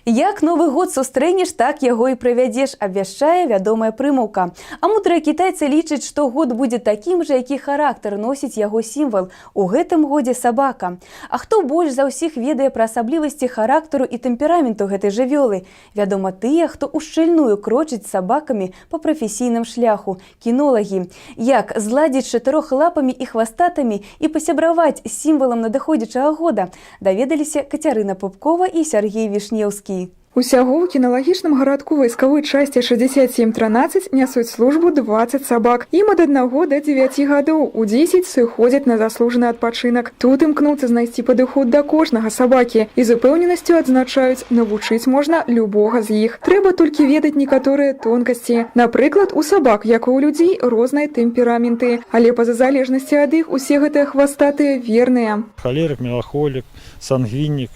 Як Новы год сустрэнеш, так яго і правядзеш, абвяшчае вядомая прымаўка. А мудрыя кітайцы лічаць, што год будзе такім жа, які характар носіць яго сімвал. У гэтым годзе сабака. А хто больш за ўсіх ведае пра асаблівасці характару і тэмпераменту гэтай жывёлы? Вядома, тыя, хто ушчыльную крочыць з сабакамі па прафесійным шляху – кінолагі. Як зладзіць з чатырохлапамі і хвастатамі і пасябраваць з сімвалам надыходзячага года, даведаліся Кацярына Пупкова і Сяргей Вішнеўскі. Усяго ў кіналагічным гарадку вайсковой часці 6713 нясуць службу 20 сабак. Ім ад 1 до 9 гадоў. У 10 сыходзяць на заслужаны адпачынак. Тут імкнуцца знайсці падыход да кожнага сабакі. І з упэўненасцю адзначаюць, навучыць можна любога з іх. Трэба толькі ведаць некаторыя тонкасці. Напрыклад, у сабак, як і ў людзей, розныя тэмпераменты. Але па-за залежнасці ад іх усе гэтыя хвастатыя верныя. Холерик, меланхолик, сангвиник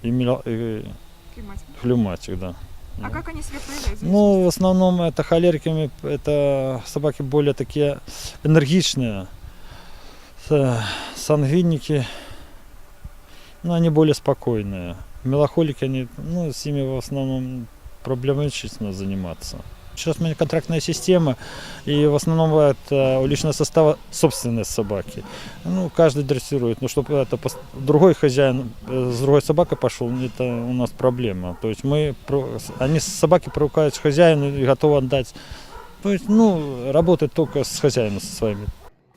и флегматик, да. А как они себя проявляют? Ну, в основном это холериками, это собаки более такие энергичные. Сангвиники, ну, они более спокойные. Меланхолики, они, ну, с ними в основном проблематично заниматься. Сейчас у меня контрактная система, и в основном это у личного состава собственные собаки. Ну, каждый дрессирует, но чтобы это другой хозяин с другой собакой пошел, это у нас проблема. То есть они собаки привыкают к хозяину и готовы отдать. То есть, ну, работать только с хозяином со своими.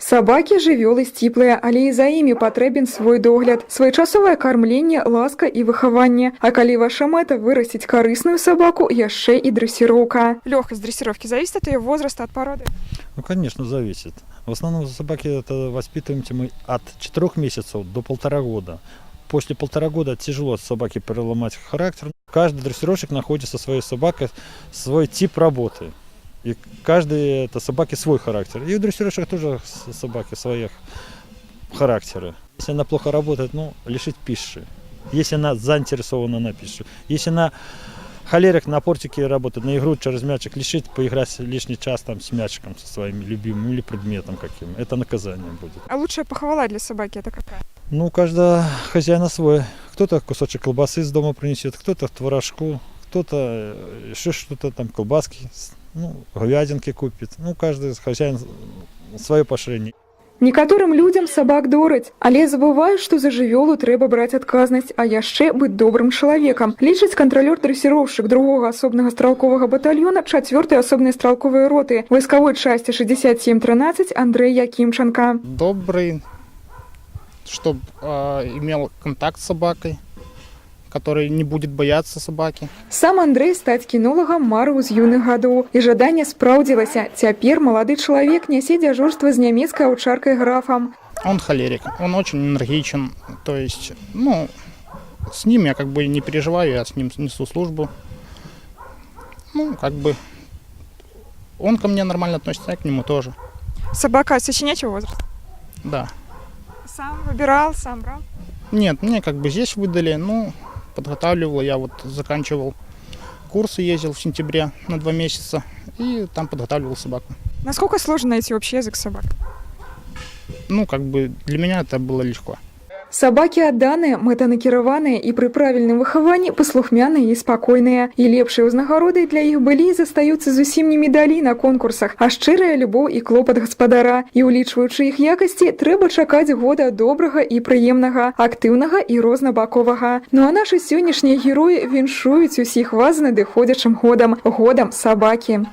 Сабакі жывёлы сціплыя, але і за імі патрэбен свой догляд, своечасовае кармленне, ласка і выхаванне. А калі ваша мэта вырасціць карысную сабаку, яшчэ і дрессировка. Лёгкость дрессировки зависит от ее возраста, от породы? Ну, конечно, зависит. В основном собаки это воспитываемся мы от 4 месяцев до 1,5 года. После 1,5 года тяжело собаке переломать характер. Каждый дрессировщик находит со своей собакой свой тип работы. И каждой это собаки свой характер. И у дрессировщиков тоже собаки своих характеры. Если она плохо работает, ну, лишить пищи. Если она заинтересована на пищу. Если она холерик на портике работает, на игру через мячик, лишить поиграть лишний час там с мячиком со своим любимым или предметом каким. Это наказание будет. А лучшая похвала для собаки это какая? Ну, у каждого хозяина свой. Кто-то кусочек колбасы из дома принесет, кто-то творожку, кто-то еще что-то там, колбаски. Ну, говядинки купит. Ну, каждый хозяин свое пашэнне. Некаторым людзям сабак дораць, але забываюць, што за жывёлу трэба браць адказнасць, а яшчэ быць добрым чалавекам. Лічыць кантралёр-дрэсіроўшчык 2-го асобнага стралковага батальёна 4-й асобнай стралковай роты вайсковой часці 6713 Андрэй Якімчанка. Добрый, чтобы имел контакт с собакой, который не будет бояться собаки. Сам Андрэй стаць кінолагам марыў з юных гадоў. І жаданне спраўдзілася. Цяпер малады чалавек нясе дзяжурства з нямецкай аўчаркай графам. Он холерик, он очень энергичен. То есть, ну, с ним я как бы не переживаю, я с ним несу службу. Ну, как бы, он ко мне нормально относится, я к нему тоже. Собака сочинячего возраста? Да. Сам выбирал, сам брал? Нет, мне как бы здесь выдали, ну, подготавливал, я вот заканчивал курсы, ездил в сентябре на 2 месяца и там подготавливал собаку. Насколько сложно найти общий язык с собакой? Ну, как бы для меня это было легко. Сабакі адданыя, мэтанакіраваныя і пры правільным выхаванні паслухмяныя і спакойныя. І лепшай узнагародай для іх былі і застаюцца зусім не медалі на конкурсах, а шчырая любоў і клопат гаспадара. І улічваючы іх якасці, трэба чакаць года добрага і прыемнага, актыўнага і рознабаковага. Ну а нашы сённяшнія героі віншуюць усіх вас з надыходзячым годам, годам сабакі.